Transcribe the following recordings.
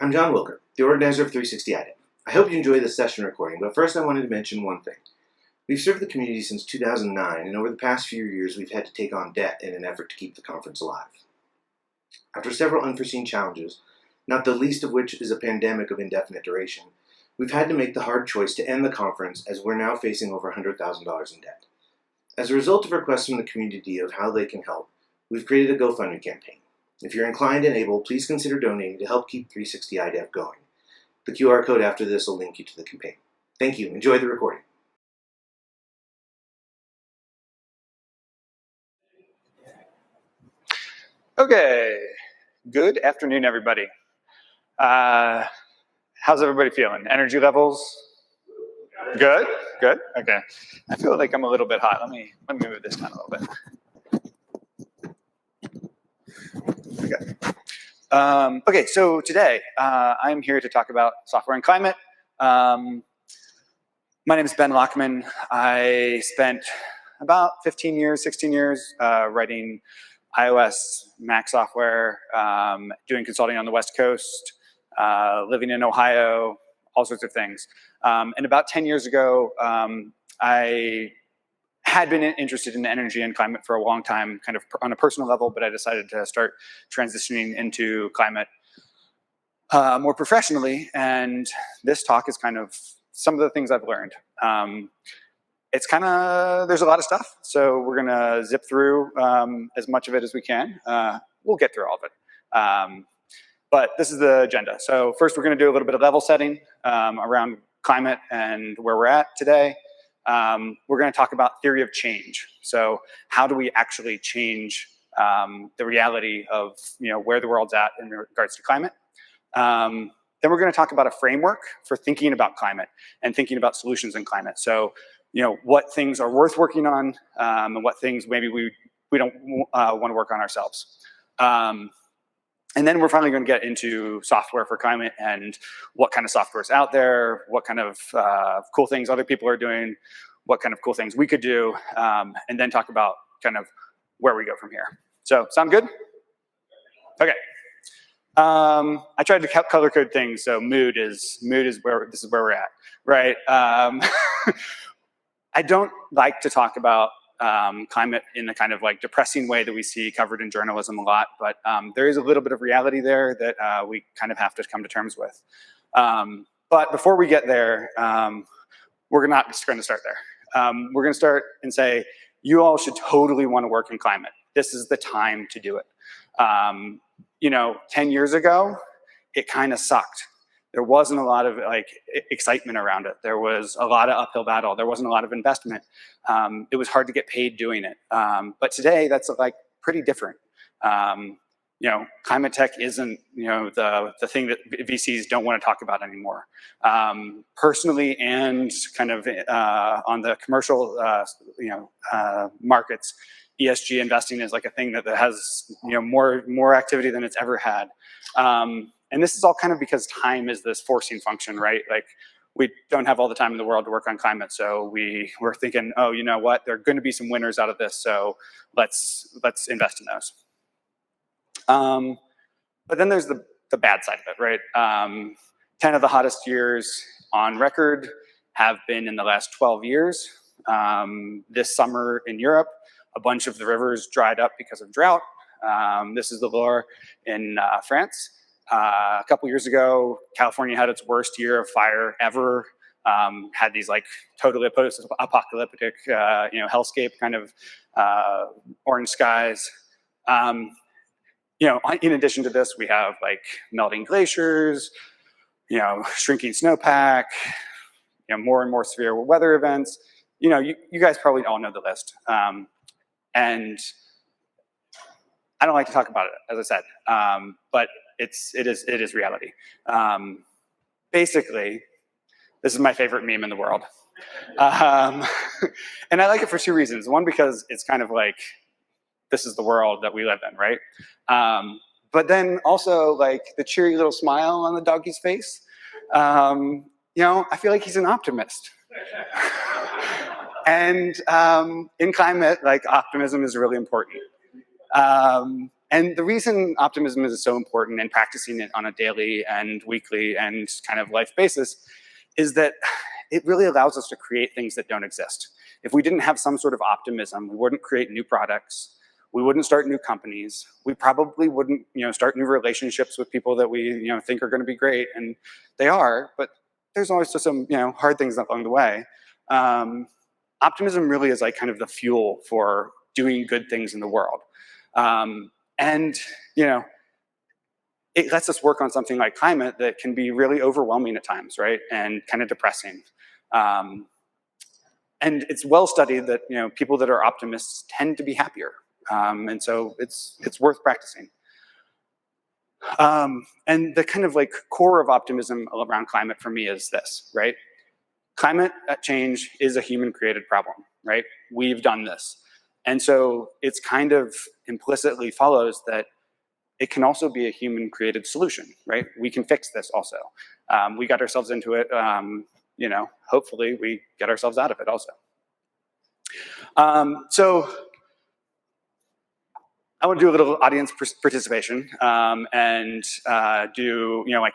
I'm John Wilker, the organizer of 360 IDEP. I hope you enjoy this session recording, but first I wanted to mention one thing. We've served the community since 2009, and over the past few years we've had to take on debt in an effort to keep the conference alive. After several unforeseen challenges, not the least of which is a pandemic of indefinite duration, we've had to make the hard choice to end the conference as we're now facing over $100,000 in debt. As a result of requests from the community of how they can help, we've created a GoFundMe campaign. If you're inclined and able, please consider donating to help keep 360 IDEP going. The QR code after this will link you to the campaign. Thank you. Enjoy the recording. Okay, good afternoon, everybody. How's everybody feeling? Energy levels? Good, good. Okay. I feel like I'm a little bit hot. Let me move this down a little bit. Okay, so today I'm here to talk about software and climate. My name is Ben Lachman. I spent about 15 years, 16 years writing iOS, Mac software, doing consulting on the West Coast, living in Ohio, all sorts of things. And about 10 years ago, I had been interested in energy and climate for a long time, kind of on a personal level, but I decided to start transitioning into climate more professionally. And this talk is kind of some of the things I've learned. It's kind of, there's a lot of stuff, so we're gonna zip through as much of it as we can. We'll get through all of it. But this is the agenda. So first we're gonna do a little bit of level setting around climate and where we're at today. We're gonna talk about theory of change. So how do we actually change the reality of where the world's at in regards to climate? Then we're gonna talk about a framework for thinking about climate and thinking about solutions in climate. So what things are worth working on and what things maybe we don't want to work on ourselves. And then we're finally going to get into software for climate and what kind of software is out there, what kind of cool things other people are doing, what kind of cool things we could do, and then talk about kind of where we go from here. So sound good? Okay. I tried to color code things, so mood is where this is where we're at, right? I don't like to talk about climate in the kind of like depressing way that we see covered in journalism a lot, but there is a little bit of reality there that we kind of have to come to terms with. But before we get there, we're not just going to start there. We're going to start and say, you all should totally want to work in climate. This is the time to do it. 10 years ago, it kind of sucked. There wasn't a lot of excitement around it. There was a lot of uphill battle. There wasn't a lot of investment. It was hard to get paid doing it. But today, that's pretty different. Climate tech isn't the thing that VCs don't want to talk about anymore. Personally, and kind of on the commercial markets, ESG investing is like a thing that has more activity than it's ever had. And this is all kind of because time is this forcing function, right? Like we don't have all the time in the world to work on climate, so we're thinking, oh, you know what? There are going to be some winners out of this, so let's invest in those. But then there's the bad side of it, right? 10 of the hottest years on record have been in the last 12 years. This summer in Europe, a bunch of the rivers dried up because of drought. This is the Loire in France. A couple years ago, California had its worst year of fire ever. Had these totally post-apocalyptic, hellscape kind of orange skies. In addition to this, we have melting glaciers, shrinking snowpack, more and more severe weather events. You guys probably all know the list. And I don't like to talk about it, as I said, but it is reality. Basically, this is my favorite meme in the world. And I like it for two reasons. One, because it's kind of this is the world that we live in, right? But then also the cheery little smile on the doggy's face. I feel like he's an optimist. And in climate, optimism is really important. And the reason optimism is so important and practicing it on a daily and weekly and kind of life basis is that it really allows us to create things that don't exist. If we didn't have some sort of optimism, we wouldn't create new products, we wouldn't start new companies, we probably wouldn't start new relationships with people that we think are going to be great, and they are, but there's always just some hard things along the way. Optimism really is like kind of the fuel for doing good things in the world. And it lets us work on something like climate that can be really overwhelming at times, right? And kind of depressing. And it's well studied that people that are optimists tend to be happier. And so it's worth practicing. And the kind of like core of optimism around climate for me is this, right? Climate change is a human created problem, right? We've done this. And so it's kind of implicitly follows that it can also be a human created solution, right? We can fix this also. We got ourselves into it, hopefully we get ourselves out of it also. So I want to do a little audience participation and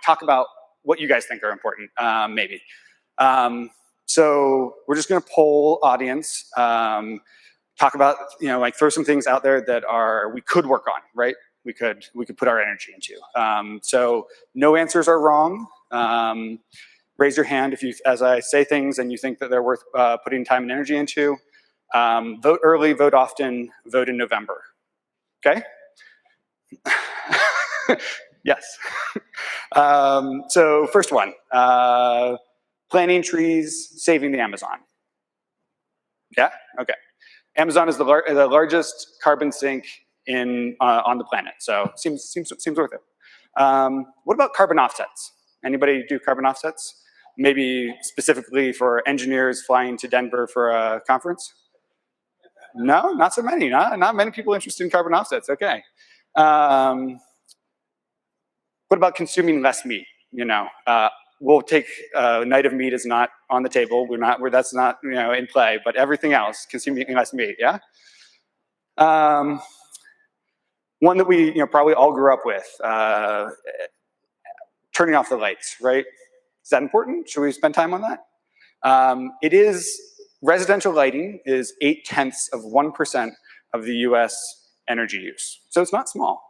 talk about what you guys think are important, maybe. So we're just going to poll audience, talk about, throw some things out there that we could work on, right? We could put our energy into. So no answers are wrong. Raise your hand if you, as I say things and you think that they're worth putting time and energy into. Vote early, vote often, vote in November. Okay? Yes. So first one, planting trees, saving the Amazon. Yeah? Okay. Amazon is the largest carbon sink on the planet, so seems worth it. What about carbon offsets? Anybody do carbon offsets? Maybe specifically for engineers flying to Denver for a conference? No, not so many. Not many people interested in carbon offsets. Okay. What about consuming less meat? We'll take night of meat is not on the table. That's not in play. But everything else, consuming less meat. Yeah. One that we probably all grew up with, turning off the lights. Right? Is that important? Should we spend time on that? It is. Residential lighting is 0.8% of the U.S. energy use, so it's not small.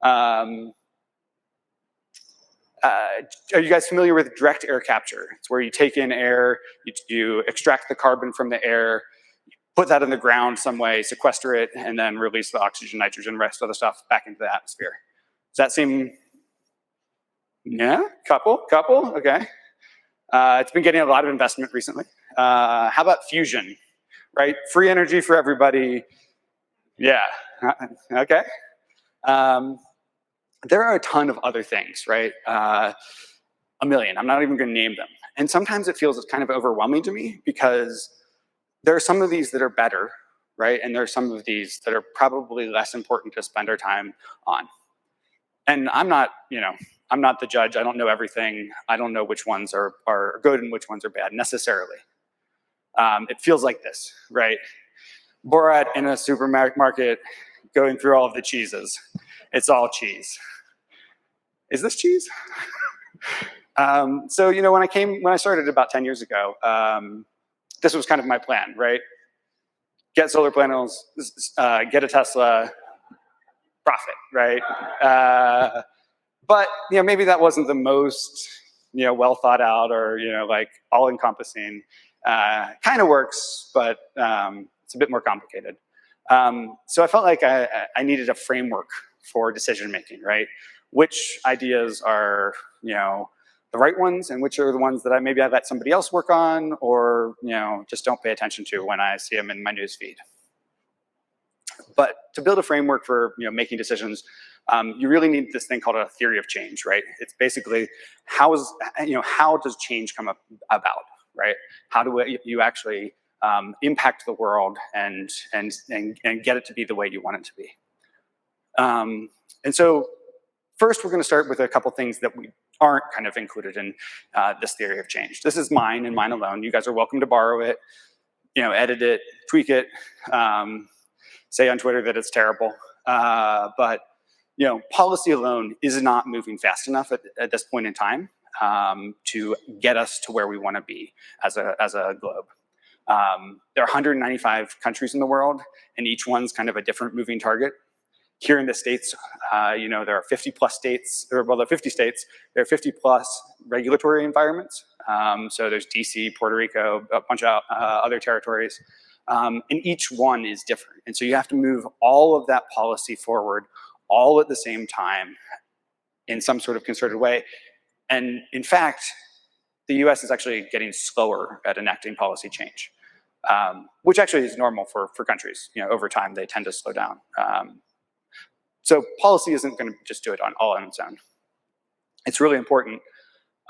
Are you guys familiar with direct air capture? It's where you take in air, you extract the carbon from the air, put that in the ground some way, sequester it, and then release the oxygen, nitrogen, rest of the stuff back into the atmosphere. Does that seem? Yeah, couple, okay. It's been getting a lot of investment recently. How about fusion, right? Free energy for everybody. Yeah, okay. There are a ton of other things, right? A million, I'm not even gonna name them. And sometimes it feels kind of overwhelming to me because there are some of these that are better, right? And there are some of these that are probably less important to spend our time on. And I'm not the judge. I don't know everything. I don't know which ones are good and which ones are bad necessarily. It feels like this, right? Borat in a supermarket going through all of the cheeses. It's all cheese. Is this cheese? So when I started about 10 years ago, this was kind of my plan, right? Get solar panels, get a Tesla, profit, right? But maybe that wasn't the most well thought out or like all encompassing. Kind of works, but it's a bit more complicated. So I felt like I needed a framework for decision making, right? Which ideas are the right ones, and which are the ones that I let somebody else work on, or just don't pay attention to when I see them in my news feed. But to build a framework for making decisions, you really need this thing called a theory of change, right? It's basically how does change come about, right? How do you actually impact the world and get it to be the way you want it to be? And so first, we're going to start with a couple things that we aren't kind of included in this theory of change. This is mine and mine alone. You guys are welcome to borrow it, edit it, tweak it, say on Twitter that it's terrible. But policy alone is not moving fast enough at this point in time to get us to where we want to be as a globe. There are 195 countries in the world, and each one's kind of a different moving target. Here in the States, there are 50 plus states, there are 50 states, there are 50 plus regulatory environments. So there's DC, Puerto Rico, a bunch of other territories, and each one is different. And so you have to move all of that policy forward all at the same time in some sort of concerted way. And in fact, the US is actually getting slower at enacting policy change, which actually is normal for countries. Over time, they tend to slow down. So policy isn't going to just do it all on its own. It's really important.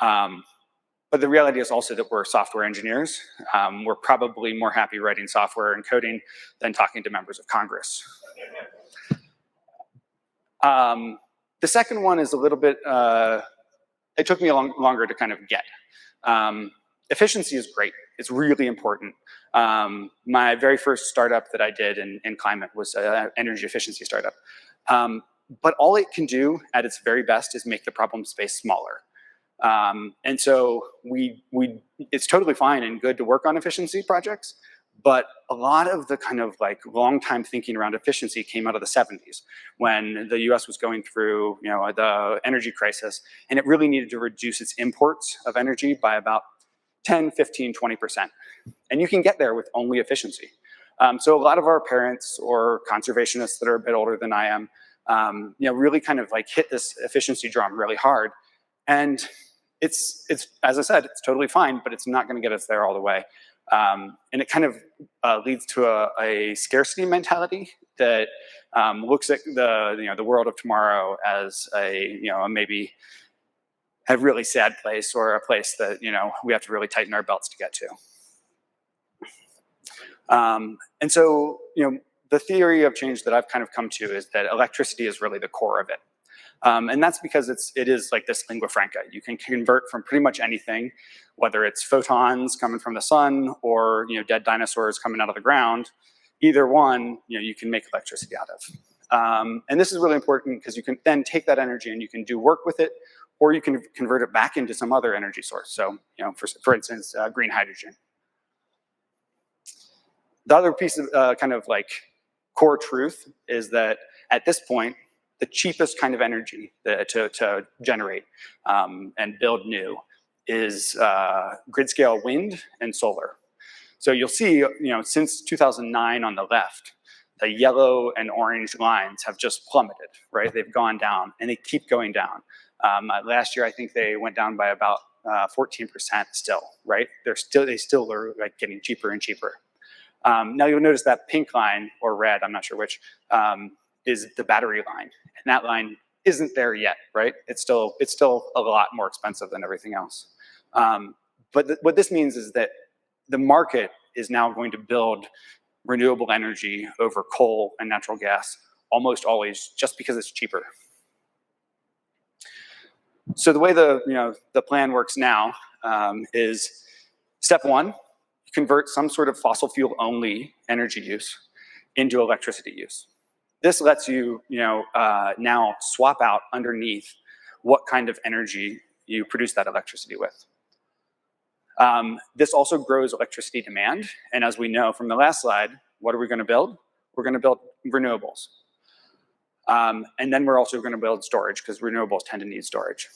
But the reality is also that we're software engineers. We're probably more happy writing software and coding than talking to members of Congress. The second one is a little bit, it took me longer to kind of get. Efficiency is great. It's really important. My very first startup that I did in climate was an energy efficiency startup. But all it can do at its very best is make the problem space smaller. And so it's totally fine and good to work on efficiency projects, but a lot of the kind of like long time thinking around efficiency came out of the 70s when the US was going through the energy crisis, and it really needed to reduce its imports of energy by about 10, 15, 20%. And you can get there with only efficiency. So a lot of our parents or conservationists that are a bit older than I am, really kind of like hit this efficiency drum really hard. And it's as I said, it's totally fine, but it's not going to get us there all the way. And it kind of leads to a scarcity mentality that looks at the world of tomorrow as a maybe a really sad place, or a place that we have to really tighten our belts to get to. And so the theory of change that I've kind of come to is that electricity is really the core of it. And that's because it is like this lingua franca. You can convert from pretty much anything, whether it's photons coming from the sun or dead dinosaurs coming out of the ground. Either one, you can make electricity out of. And this is really important because you can then take that energy and you can do work with it, or you can convert it back into some other energy source. So, for instance, green hydrogen. The other piece of kind of like core truth is that at this point, the cheapest kind of energy to generate and build new is grid scale wind and solar. So you'll see, since 2009 on the left, the yellow and orange lines have just plummeted, right? They've gone down and they keep going down. Last year, I think they went down by about 14% still, right? They still are like getting cheaper and cheaper. Now you'll notice that pink line, or red, I'm not sure which, is the battery line. And that line isn't there yet, right? It's still a lot more expensive than everything else. But what this means is that the market is now going to build renewable energy over coal and natural gas almost always, just because it's cheaper. So the way the plan works now is step one, convert some sort of fossil fuel only energy use into electricity use. This lets you, now swap out underneath what kind of energy you produce that electricity with. This also grows electricity demand, and as we know from the last slide, what are we going to build? We're going to build renewables. And then we're also going to build storage, because renewables tend to need storage.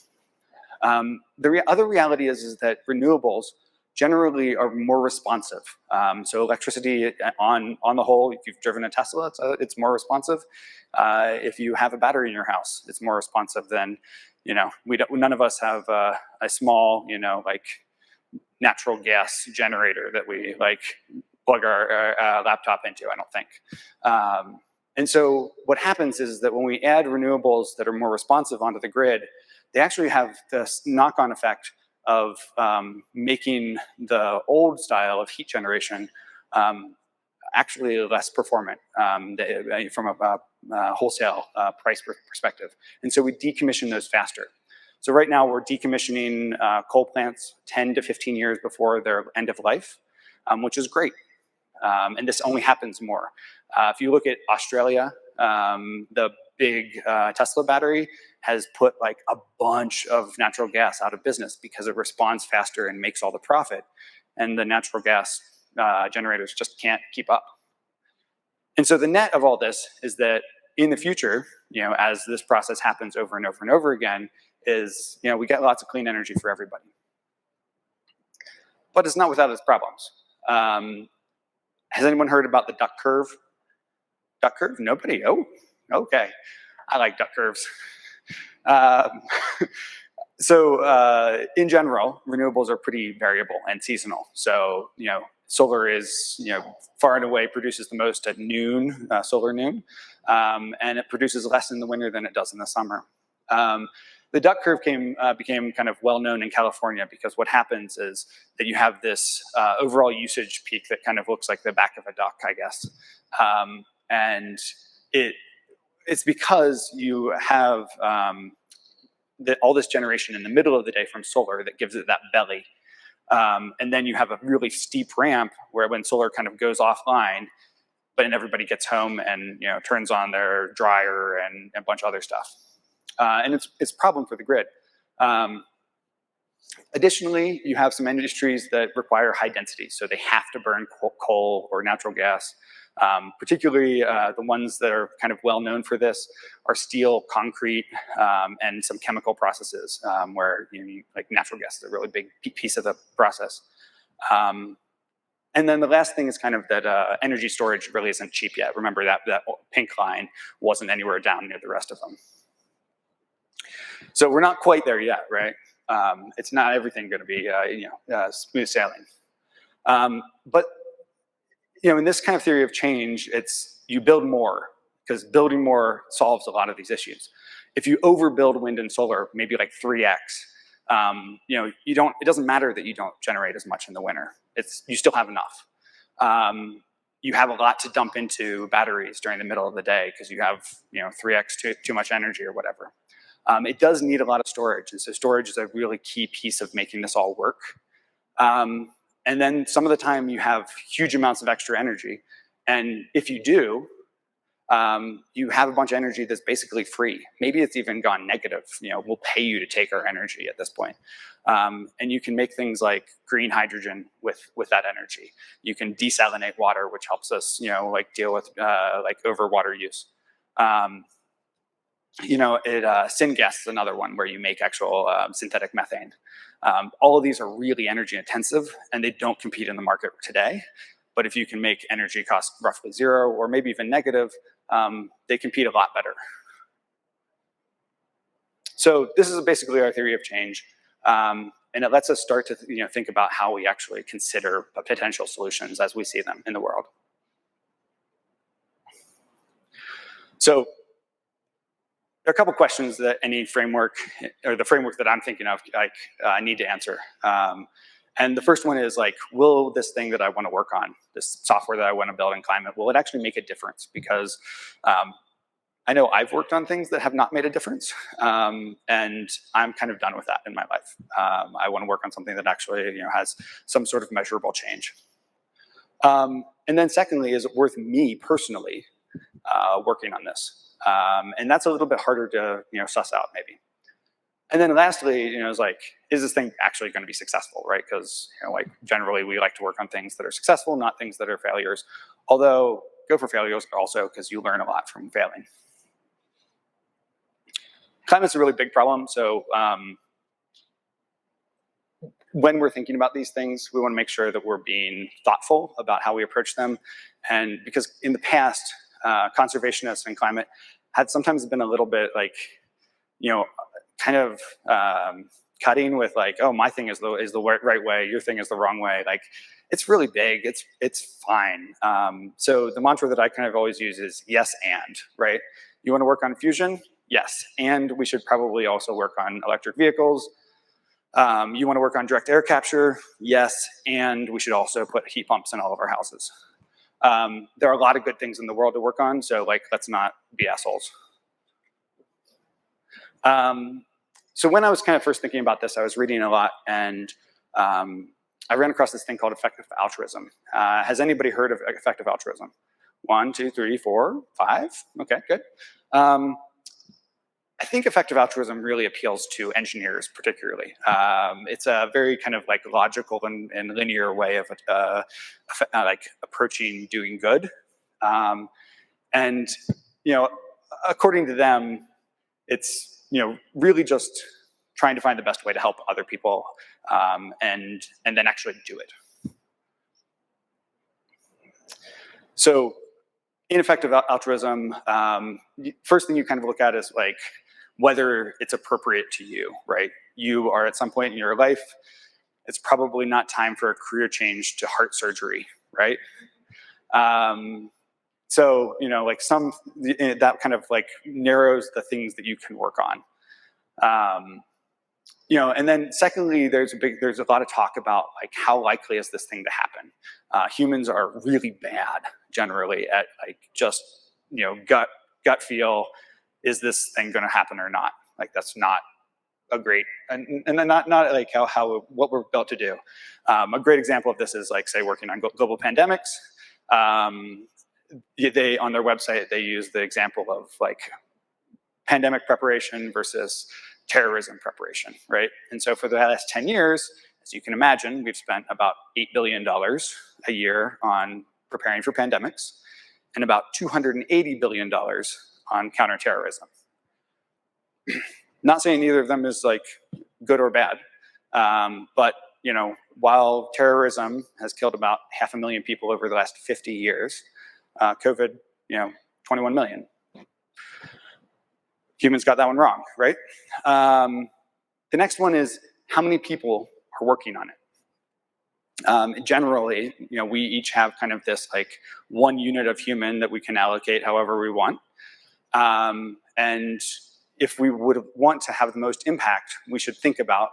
The other reality is that renewables generally are more responsive. So electricity on the whole, if you've driven a Tesla, it's more responsive. If you have a battery in your house, it's more responsive than, none of us have a small, like natural gas generator that we like plug our laptop into, I don't think. And so what happens is that when we add renewables that are more responsive onto the grid, they actually have this knock-on effect of making the old style of heat generation actually less performant from a wholesale price perspective. And so we decommission those faster. So right now we're decommissioning coal plants 10 to 15 years before their end of life, which is great. And this only happens more. If you look at Australia, the big Tesla battery has put like a bunch of natural gas out of business because it responds faster and makes all the profit. And the natural gas generators just can't keep up. And so the net of all this is that in the future, as this process happens over and over and over again, is, we get lots of clean energy for everybody. But it's not without its problems. Has anyone heard about the duck curve? Duck curve? Nobody? Oh, okay. I like duck curves. So in general, renewables are pretty variable and seasonal. So, solar is, far and away produces the most at noon, solar noon, and it produces less in the winter than it does in the summer. The duck curve became kind of well known in California because what happens is that you have this overall usage peak that kind of looks like the back of a duck, I guess, and it's because you have all this generation in the middle of the day from solar that gives it that belly. And then you have a really steep ramp where when solar kind of goes offline, but then everybody gets home and turns on their dryer and a bunch of other stuff. And it's a problem for the grid. Additionally, you have some industries that require high density, so they have to burn coal or natural gas. Particularly the ones that are kind of well known for this are steel, concrete, and some chemical processes where like natural gas is a really big piece of the process. And then the last thing is kind of that energy storage really isn't cheap yet. Remember that pink line wasn't anywhere down near the rest of them. So we're not quite there yet, right? It's not everything going to be smooth sailing. But in this kind of theory of change, it's you build more because building more solves a lot of these issues. If you overbuild wind and solar, maybe like 3x, it doesn't matter that you don't generate as much in the winter. You still have enough. You have a lot to dump into batteries during the middle of the day because you have 3x too much energy or whatever. It does need a lot of storage, and so storage is a really key piece of making this all work. And then some of the time you have huge amounts of extra energy. And if you do, you have a bunch of energy that's basically free. Maybe it's even gone negative. We'll pay you to take our energy at this point. And you can make things like green hydrogen with that energy. You can desalinate water, which helps us, deal with overwater use. Syngas is another one where you make actual synthetic methane. All of these are really energy intensive and they don't compete in the market today. But if you can make energy costs roughly zero or maybe even negative, they compete a lot better. So this is basically our theory of change. And it lets us start to think about how we actually consider potential solutions as we see them in the world. So there are a couple questions that any framework, or the framework that I'm thinking of, I need to answer. And the first one is will this thing that I want to work on, this software that I want to build in climate, will it actually make a difference? Because I know I've worked on things that have not made a difference, and I'm kind of done with that in my life. I want to work on something that actually has some sort of measurable change. And then secondly, is it worth me personally working on this? And that's a little bit harder to suss out maybe. And then lastly, is this thing actually going to be successful, right? Because generally we like to work on things that are successful, not things that are failures. Although go for failures also because you learn a lot from failing. Climate's a really big problem, so when we're thinking about these things, we want to make sure that we're being thoughtful about how we approach them. And because in the past, conservationists and climate had sometimes been a little bit kind of cutting with oh, my thing is the right way, your thing is the wrong way. It's really big, it's fine. So the mantra that I kind of always use is yes and, right? You want to work on fusion? Yes, and we should probably also work on electric vehicles. You want to work on direct air capture? Yes, and we should also put heat pumps in all of our houses. There are a lot of good things in the world to work on, so let's not be assholes. So when I was kind of first thinking about this, I was reading a lot, and I ran across this thing called effective altruism. Has anybody heard of effective altruism? 1, 2, 3, 4, 5? Okay, good. I think effective altruism really appeals to engineers particularly. It's a very kind of like logical and linear way of like approaching doing good. And, according to them, it's, really just trying to find the best way to help other people and then actually do it. So in effective altruism, first thing you kind of look at is like whether it's appropriate to you, right? You are at some point in your life, it's probably not time for a career change to heart surgery, right? So, like that kind of like narrows the things that you can work on. And then secondly, there's a lot of talk about like how likely is this thing to happen. Humans are really bad generally at like just gut feel. Is this thing going to happen or not? Like that's not a great and not like how what we're built to do. A great example of this is like say working on global pandemics. They on their website they use the example of like pandemic preparation versus terrorism preparation, right? And so for the last 10 years, as you can imagine, we've spent about $8 billion a year on preparing for pandemics and about $280 billion on counterterrorism. Not saying either of them is like good or bad, but while terrorism has killed about 500,000 people over the last 50 years, COVID, 21 million. Humans got that one wrong, right? The next one is how many people are working on it. Generally, we each have kind of this like one unit of human that we can allocate however we want. And if we would want to have the most impact, we should think about,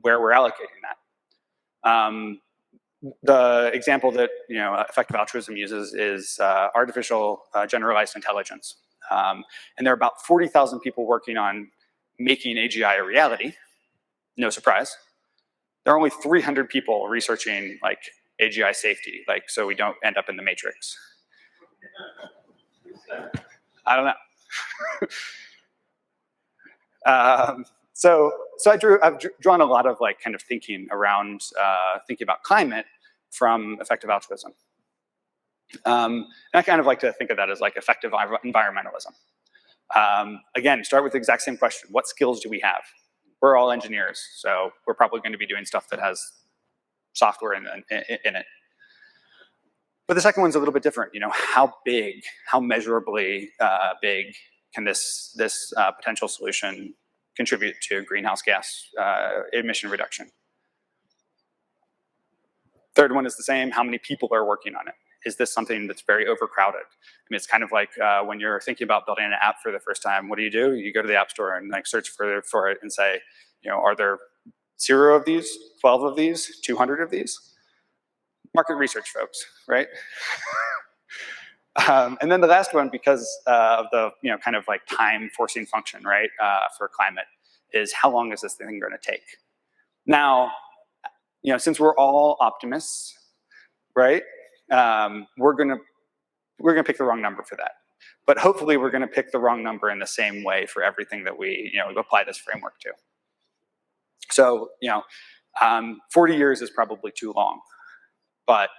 where we're allocating that. The example that, effective altruism uses is artificial generalized intelligence. And there are about 40,000 people working on making AGI a reality. No surprise. There are only 300 people researching like AGI safety, like so we don't end up in the matrix. I don't know. So I've drawn a lot of like kind of thinking around thinking about climate from effective altruism. And I kind of like to think of that as like effective environmentalism. Again, start with the exact same question. What skills do we have? We're all engineers, so we're probably going to be doing stuff that has software in it. But the second one's a little bit different. How measurably big can this potential solution contribute to greenhouse gas emission reduction? Third one is the same. How many people are working on it? Is this something that's very overcrowded? I mean, it's kind of like when you're thinking about building an app for the first time, what do? You go to the app store and like search for it and say, are there 0 of these, 12 of these, 200 of these? Market research folks, right? And then the last one, because of the kind of like time forcing function, right, for climate, is how long is this thing going to take? Now, since we're all optimists, right? We're gonna pick the wrong number for that, but hopefully we're gonna pick the wrong number in the same way for everything that we apply this framework to. So 40 years is probably too long, but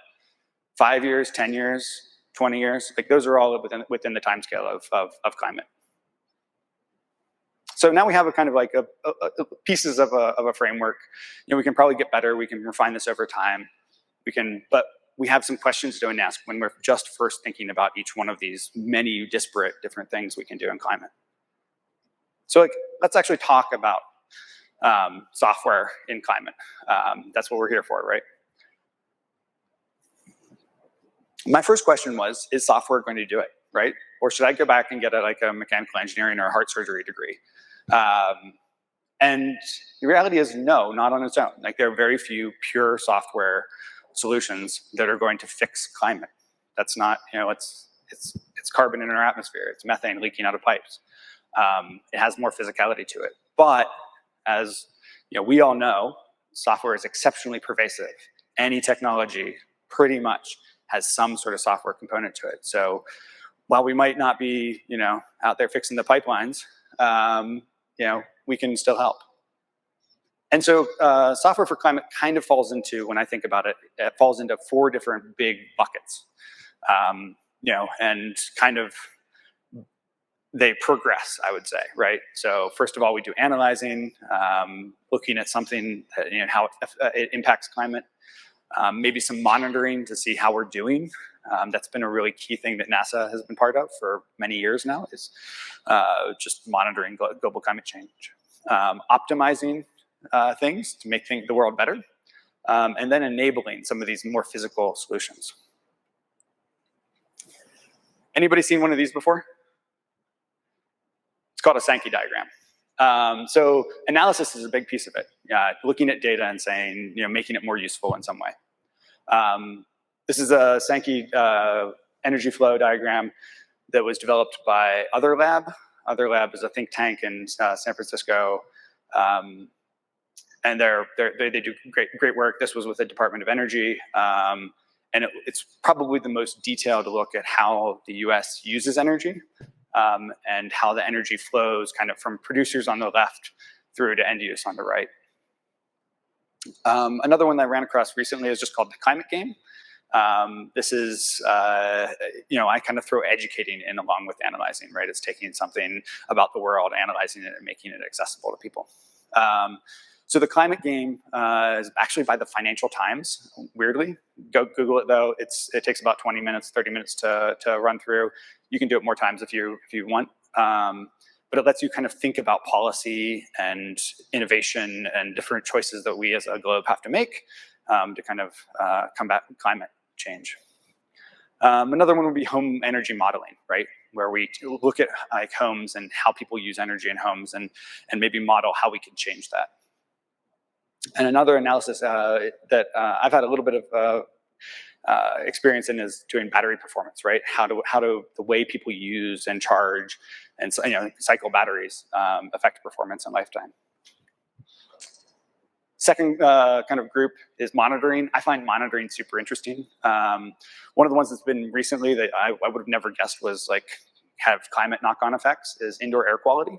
5 years, 10 years, 20 years, like those are all within the timescale of climate. So now we have a kind of like pieces of a framework. We can probably get better. We can refine this over time. But we have some questions to ask when we're just first thinking about each one of these many disparate different things we can do in climate. So let's actually talk about software in climate. That's what we're here for, right? My first question was, is software going to do it, right? Or should I go back and get a mechanical engineering or a heart surgery degree? And the reality is no, not on its own. Like there are very few pure software solutions that are going to fix climate. That's not, it's carbon in our atmosphere. It's methane leaking out of pipes. It has more physicality to it. But as we all know, software is exceptionally pervasive. Any technology pretty much has some sort of software component to it. So while we might not be, out there fixing the pipelines, we can still help. And so software for climate kind of falls into, when I think about it, it falls into 4 different big buckets. And kind of they progress, I would say, right? So first of all, we do analyzing, looking at something, how it impacts climate, maybe some monitoring to see how we're doing. That's been a really key thing that NASA has been part of for many years now, is just monitoring global climate change. Optimizing things to make the world better, and then enabling some of these more physical solutions. Anybody seen one of these before? It's called a Sinkey diagram. So analysis is a big piece of it. Looking at data and saying, making it more useful in some way. This is a Sinkey energy flow diagram that was developed by Other Lab. Other Lab is a think tank in San Francisco. And they do great work. This was with the Department of Energy. And it's probably the most detailed look at how the US uses energy and how the energy flows kind of from producers on the left through to end use on the right. Another one that I ran across recently is just called the climate game. This is, I kind of throw educating in along with analyzing, right? It's taking something about the world, analyzing it, and making it accessible to people. So the climate game is actually by the Financial Times, weirdly. Go Google it though. It takes about 20 minutes, 30 minutes to run through. You can do it more times if you want. But it lets you kind of think about policy and innovation and different choices that we as a globe have to make to kind of combat climate change. Another one would be home energy modeling, right? Where we look at like homes and how people use energy in homes and maybe model how we can change that. And another analysis that I've had a little bit of experience in is doing battery performance, right? How do the way people use and charge and cycle batteries affect performance and lifetime? Second kind of group is monitoring. I find monitoring super interesting. One of the ones that's been recently that I would have never guessed was have climate knock-on effects is indoor air quality.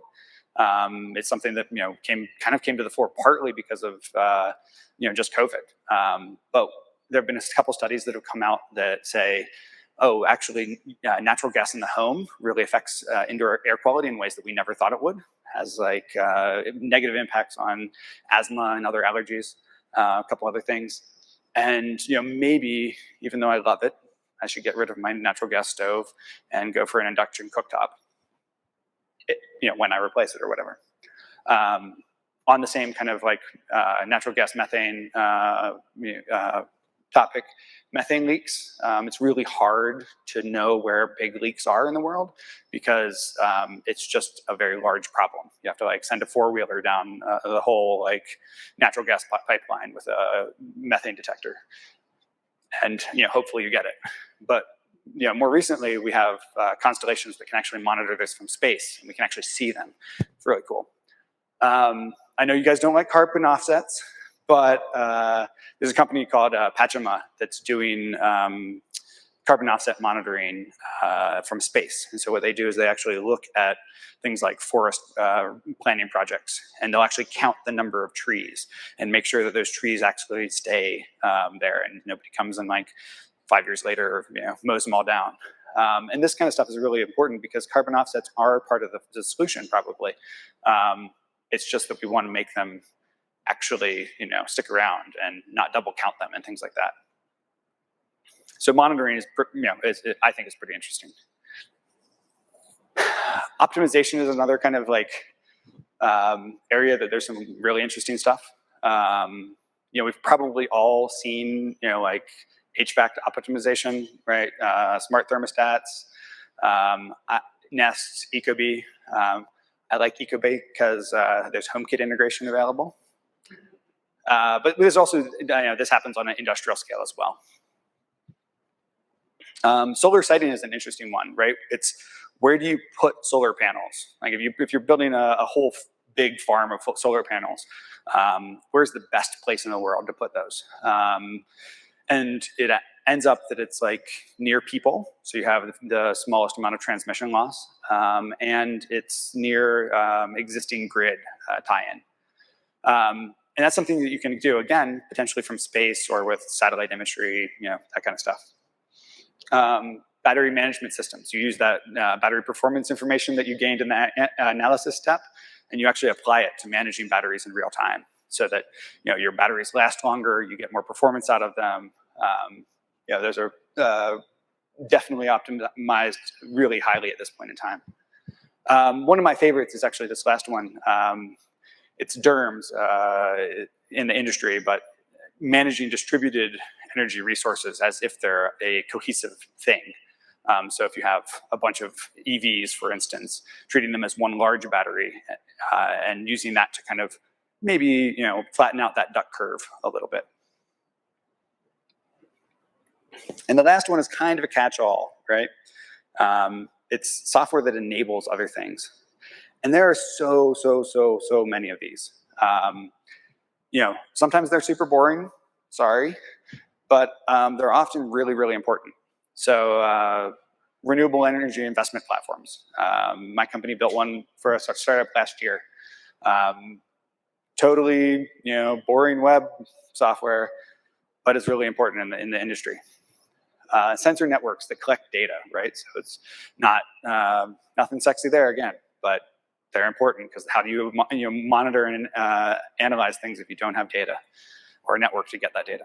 It's something that came to the fore partly because of just COVID. But there have been a couple studies that have come out that say, oh, actually, natural gas in the home really affects indoor air quality in ways that we never thought it would. Has negative impacts on asthma and other allergies, a couple other things. And maybe even though I love it, I should get rid of my natural gas stove and go for an induction cooktop. When I replace it or whatever. On the same kind of natural gas methane topic, methane leaks. It's really hard to know where big leaks are in the world because it's just a very large problem. You have to send a 4-wheeler down the whole natural gas pipeline with a methane detector, and hopefully you get it. But more recently, we have constellations that can actually monitor this from space, and we can actually see them. It's really cool. I know you guys don't like carbon offsets, but there's a company called Pachama that's doing carbon offset monitoring from space. And so what they do is they actually look at things like forest planting projects, and they'll actually count the number of trees and make sure that those trees actually stay there, and nobody comes and 5 years later, mows them all down. And this kind of stuff is really important because carbon offsets are part of the solution, probably. It's just that we want to make them actually, stick around and not double count them and things like that. So monitoring is, I think is pretty interesting. Optimization is another kind of area that there's some really interesting stuff. We've probably all seen, HVAC optimization, right? Smart thermostats, Nest, Ecobee. I like Ecobee because there's HomeKit integration available. But there's also, this happens on an industrial scale as well. Solar siting is an interesting one, right? It's where do you put solar panels? If you're building a whole big farm of solar panels, where's the best place in the world to put those? And it ends up that it's like near people, so you have the smallest amount of transmission loss, and it's near existing grid tie-in. And that's something that you can do, again, potentially from space or with satellite imagery, that kind of stuff. Battery management systems. You use that battery performance information that you gained in that analysis step, and you actually apply it to managing batteries in real time, so that your batteries last longer, you get more performance out of them. Those are definitely optimized really highly at this point in time. One of my favorites is actually this last one. It's DERMS in the industry, but managing distributed energy resources as if they're a cohesive thing. So if you have a bunch of EVs, for instance, treating them as one large battery and using that to kind of maybe flatten out that duck curve a little bit. And the last one is kind of a catch-all, right? It's software that enables other things. And there are so many of these. Sometimes they're super boring, sorry, but they're often really, really important. So renewable energy investment platforms. My company built one for a startup last year. Totally, boring web software, but it's really important in the industry. Sensor networks that collect data, right? So it's not nothing sexy there again, but they're important because how do you monitor and analyze things if you don't have data or a network to get that data?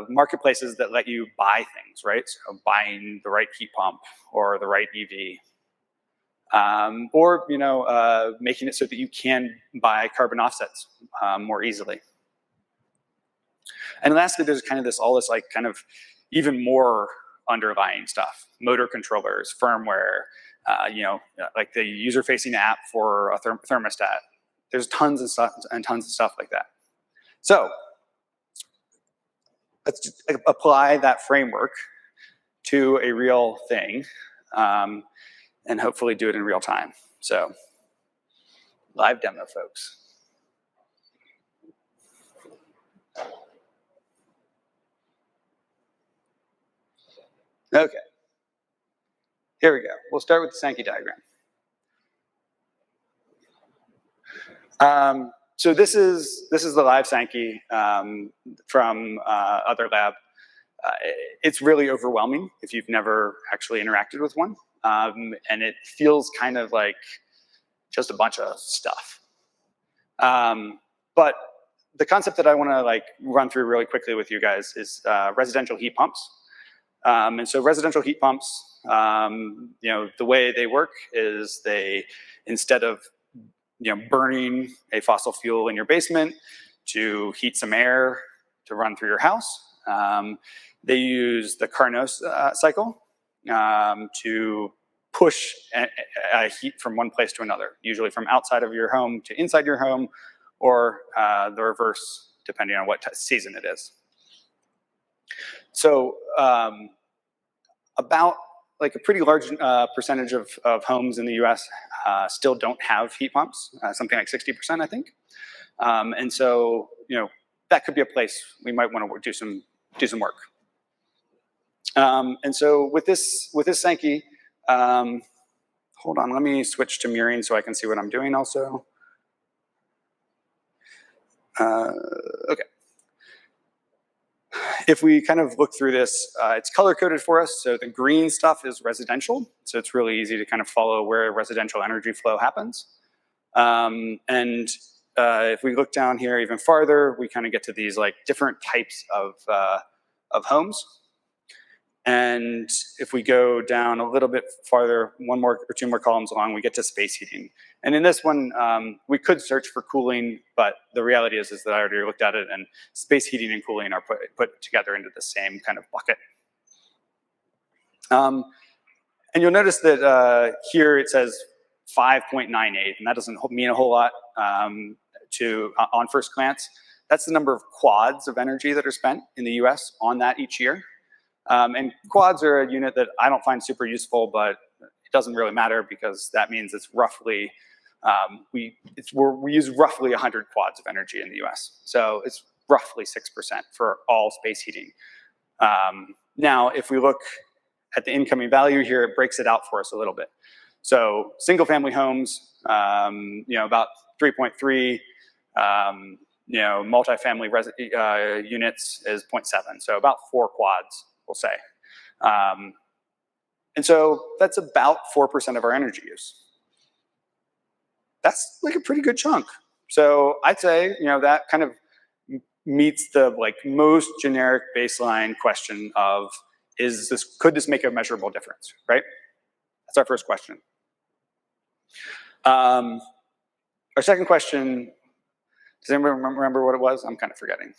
Marketplaces that let you buy things, right? So buying the right heat pump or the right EV, or making it so that you can buy carbon offsets more easily. And lastly, there's kind of all this kind of even more underlying stuff: motor controllers, firmware, like the user-facing app for a thermostat. There's tons of stuff and tons of stuff like that. So let's just apply that framework to a real thing, and hopefully do it in real time. So live demo, folks. Okay, here we go. We'll start with the Sinkey diagram. So this is the live Sinkey from other lab. It's really overwhelming if you've never actually interacted with one, and it feels kind of like just a bunch of stuff. But the concept that I want to run through really quickly with you guys is residential heat pumps. And so residential heat pumps, the way they work is they, instead of burning a fossil fuel in your basement to heat some air to run through your house, they use the Carnot cycle to push heat from one place to another, usually from outside of your home to inside your home, or the reverse, depending on what season it is. So about a pretty large percentage of homes in the US still don't have heat pumps, something like 60%, I think. And so, that could be a place we might want to do some work. And so with this Sinkey, hold on, let me switch to mirroring so I can see what I'm doing also. Okay. If we kind of look through this, it's color-coded for us. So the green stuff is residential. So it's really easy to kind of follow where residential energy flow happens. If we look down here even farther, we kind of get to these different types of homes. And if we go down a little bit farther, one more or two more columns along, we get to space heating. And in this one, we could search for cooling, but the reality is that I already looked at it, and space heating and cooling are put together into the same kind of bucket. And you'll notice that here it says 5.98, and that doesn't mean a whole lot on first glance. That's the number of quads of energy that are spent in the US on that each year. And quads are a unit that I don't find super useful, but it doesn't really matter because that means it's roughly, we use roughly 100 quads of energy in the US. So it's roughly 6% for all space heating. Now, if we look at the incoming value here, it breaks it out for us a little bit. So single-family homes, about 3.3. Multifamily units is 0.7. So about 4 quads, we'll say. And so that's about 4% of our energy use. That's like a pretty good chunk. So I'd say, that kind of meets the most generic baseline question of, could this make a measurable difference, right? That's our first question. Our second question, does anyone remember what it was? I'm kind of forgetting.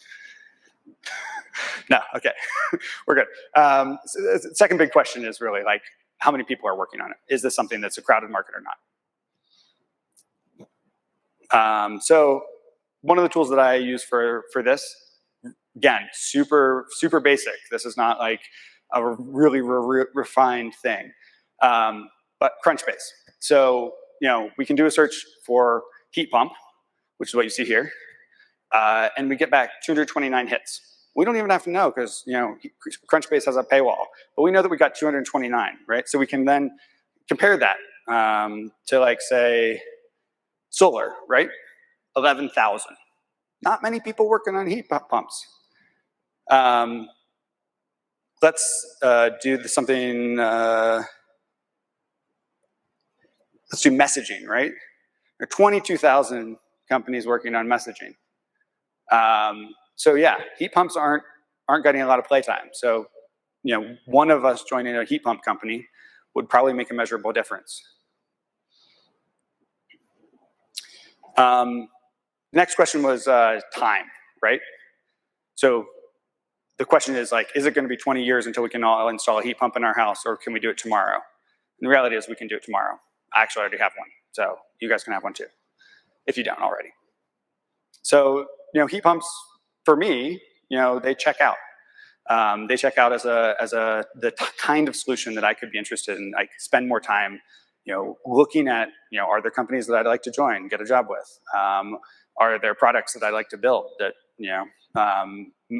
No, okay, we're good. So the second big question is really how many people are working on it? Is this something that's a crowded market or not? So one of the tools that I use for this, again, super basic. This is not like a really refined thing, but Crunchbase. So we can do a search for heat pump, which is what you see here, and we get back 229 hits. We don't even have to know because Crunchbase has a paywall, but we know that we got 229, right? So we can then compare that to say solar, right? 11,000. Not many people working on heat pumps. Let's do something. Let's do messaging, right? There are 22,000 companies working on messaging. So yeah, heat pumps aren't getting a lot of playtime. So one of us joining a heat pump company would probably make a measurable difference. Next question was time, right? So the question is is it going to be 20 years until we can all install a heat pump in our house, or can we do it tomorrow? And the reality is we can do it tomorrow. I actually already have one, so you guys can have one too, if you don't already. So heat pumps, for me, they check out. They check out as the kind of solution that I could be interested in. I could spend more time, looking at, are there companies that I'd like to join, get a job with? Are there products that I'd like to build that,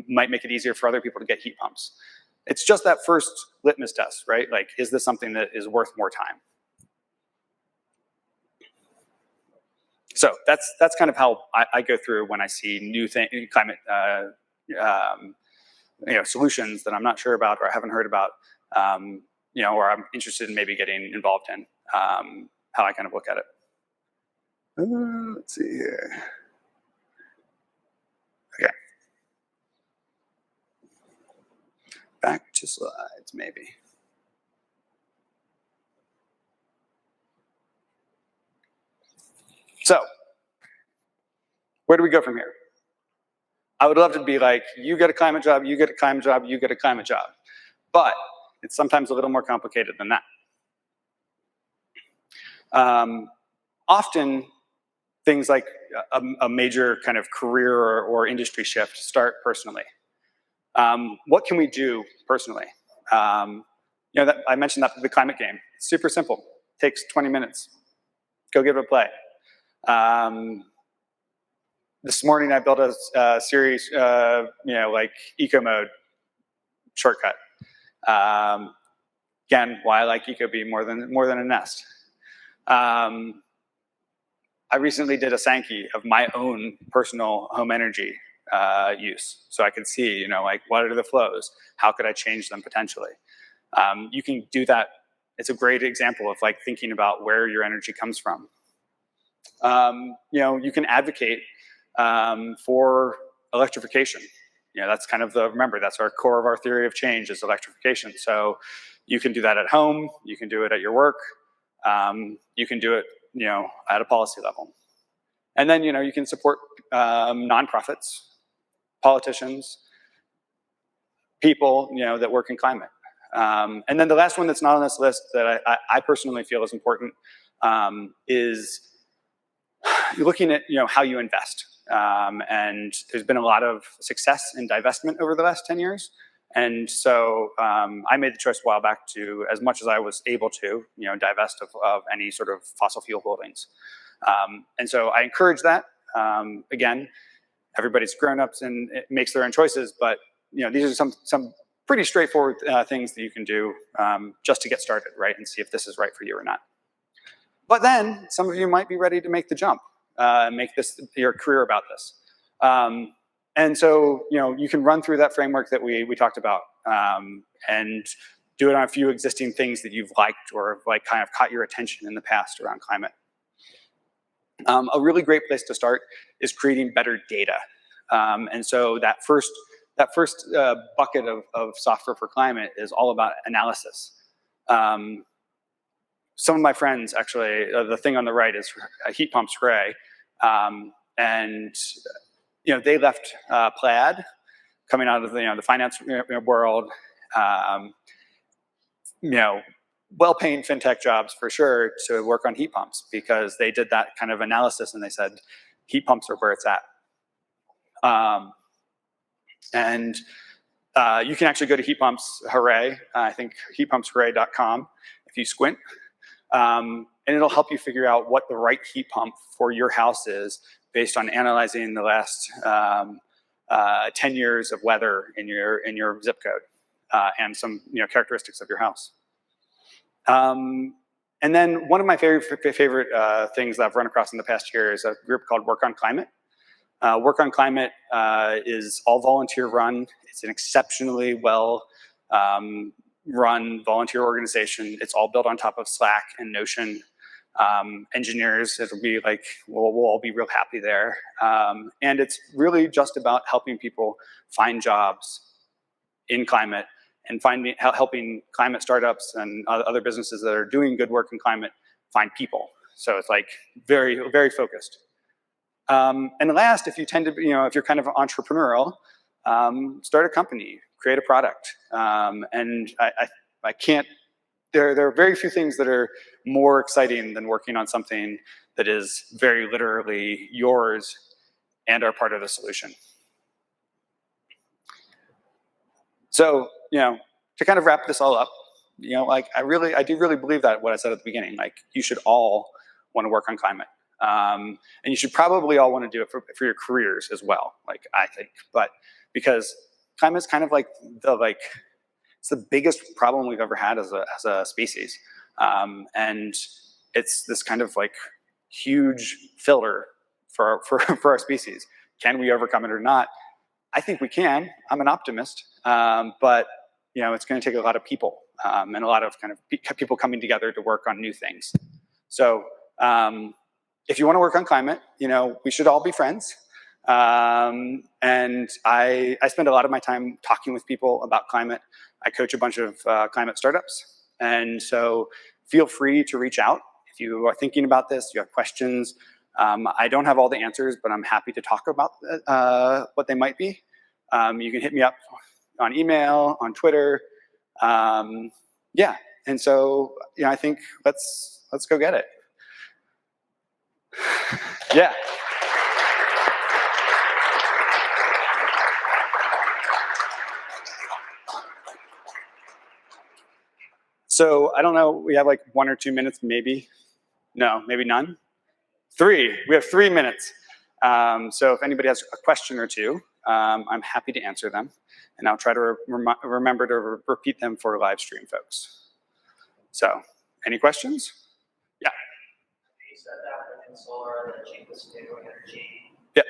might make it easier for other people to get heat pumps? It's just that first litmus test, right? Is this something that is worth more time? So that's kind of how I go through when I see new climate solutions that I'm not sure about or I haven't heard about, or I'm interested in maybe getting involved in. How I kind of look at it. Let's see here. Okay. Back to slides, maybe. So, where do we go from here? I would love to be you get a climate job, you get a climate job, you get a climate job. But it's sometimes a little more complicated than that. Often, things like a major kind of career or industry shift start personally. What can we do personally? I mentioned that the climate game. It's super simple. It takes 20 minutes. Go give it a play. This morning I built a series, eco mode shortcut. Again, why I like EcoBee more than a Nest. I recently did a Sankey of my own personal home energy use, so I could see, what are the flows? How could I change them potentially? You can do that. It's a great example of thinking about where your energy comes from. You can advocate for electrification. That's kind of remember, that's our core of our theory of change is electrification. So you can do that at home, you can do it at your work, you can do it, at a policy level. And then, you can support nonprofits, politicians, people, that work in climate. And then the last one that's not on this list that I personally feel is important is looking at, how you invest. And there's been a lot of success in divestment over the last 10 years. And so I made the choice a while back to, as much as I was able to, divest of any sort of fossil fuel holdings. And so I encourage that. Again, everybody's grown-ups and it makes their own choices, but these are some pretty straightforward things that you can do just to get started, right, and see if this is right for you or not. But then some of you might be ready to make the jump, make this your career about this. And so, you can run through that framework that we talked about and do it on a few existing things that you've liked or like kind of caught your attention in the past around climate. A really great place to start is creating better data. And so that first bucket of software for climate is all about analysis. Some of my friends, actually, the thing on the right is heat pump spray, and they left Plaid, coming out of the finance world, well-paying fintech jobs for sure, to work on heat pumps because they did that kind of analysis and they said heat pumps are where it's at. And you can actually go to Heat Pumps Hooray, I think heatpumpshooray.com if you squint, and it'll help you figure out what the right heat pump for your house is based on analyzing the last 10 years of weather in your zip code and some characteristics of your house. And then one of my favorite things that I've run across in the past year is a group called Work on Climate. Work on Climate is all volunteer run. It's an exceptionally well run volunteer organization. It's all built on top of Slack and Notion. Engineers, it'll be like, we'll all be real happy there. And it's really just about helping people find jobs in climate and helping climate startups and other businesses that are doing good work in climate find people. So it's like very, very focused. And last, if you tend to be, if you're kind of entrepreneurial, start a company, create a product. And I can't, there are very few things that are more exciting than working on something that is very literally yours and are part of the solution. So, to kind of wrap this all up, I do really believe that what I said at the beginning, like you should all want to work on climate. And you should probably all want to do it for your careers as well, like I think, but because climate is kind of like it's the biggest problem we've ever had as a species. And it's this kind of like huge filler for our species. Can we overcome it or not? I think we can. I'm an optimist, but it's going to take a lot of people and a lot of kind of people coming together to work on new things. So if you want to work on climate, we should all be friends. And I spend a lot of my time talking with people about climate. I coach a bunch of climate startups. And so feel free to reach out if you are thinking about this, you have questions. I don't have all the answers, but I'm happy to talk about what they might be. You can hit me up on email, on Twitter. Yeah, and so I think let's go get it. Yeah. So I don't know, we have like 1 or 2 minutes, maybe. No, maybe none. 3, we have 3 minutes. So if anybody has a question or two, I'm happy to answer them. And I'll try to remember to repeat them for live stream folks. So, any questions? Yeah. You said that wind and solar are the cheapest way to energy. Yep.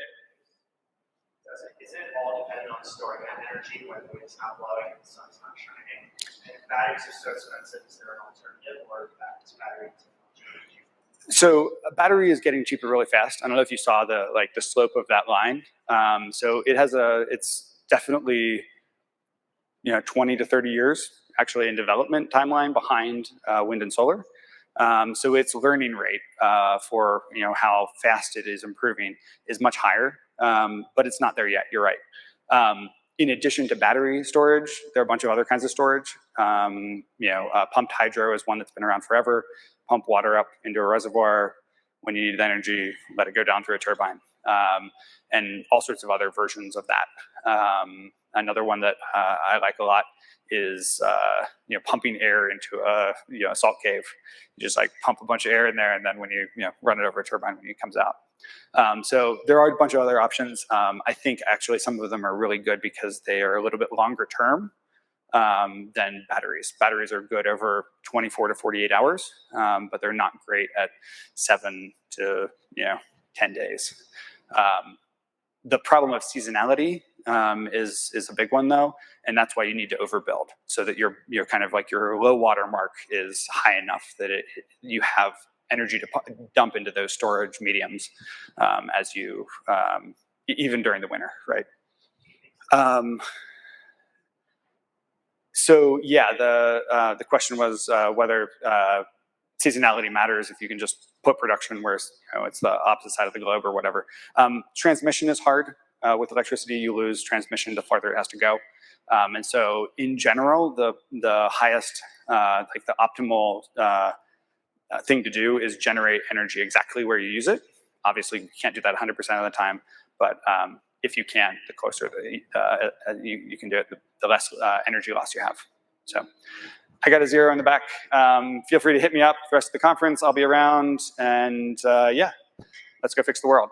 Is it all dependent on storing that energy when the wind's not blowing and the sun's not shining? And if batteries are so expensive, is there an alternative, or is battery technology? So a battery is getting cheaper really fast. I don't know if you saw the slope of that line. So it's definitely 20 to 30 years actually in development timeline behind wind and solar. So its learning rate for how fast it is improving is much higher, but it's not there yet. You're right. In addition to battery storage, there are a bunch of other kinds of storage. Pumped hydro is one that's been around forever. Pump water up into a reservoir. When you need energy, let it go down through a turbine. And all sorts of other versions of that. Another one that I like a lot is pumping air into a salt cave. You just pump a bunch of air in there, and then when you run it over a turbine when it comes out. So there are a bunch of other options. I think actually some of them are really good because they are a little bit longer term. than batteries. Batteries are good over 24 to 48 hours, but they're not great at 7 to 10 days. The problem of seasonality is a big one though, and that's why you need to overbuild so that your kind of like your low water mark is high enough that you have energy to dump into those storage mediums as you even during the winter, right? So yeah, the question was whether seasonality matters if you can just put production where it's the opposite side of the globe or whatever. Transmission is hard. With electricity, you lose transmission the farther it has to go. And so in general, the highest, like the optimal thing to do is generate energy exactly where you use it. Obviously, you can't do that 100% of the time, but if you can, the closer you can do it, the less energy loss you have. So I got a 0 in the back. Feel free to hit me up for the rest of the conference. I'll be around, and yeah, let's go fix the world.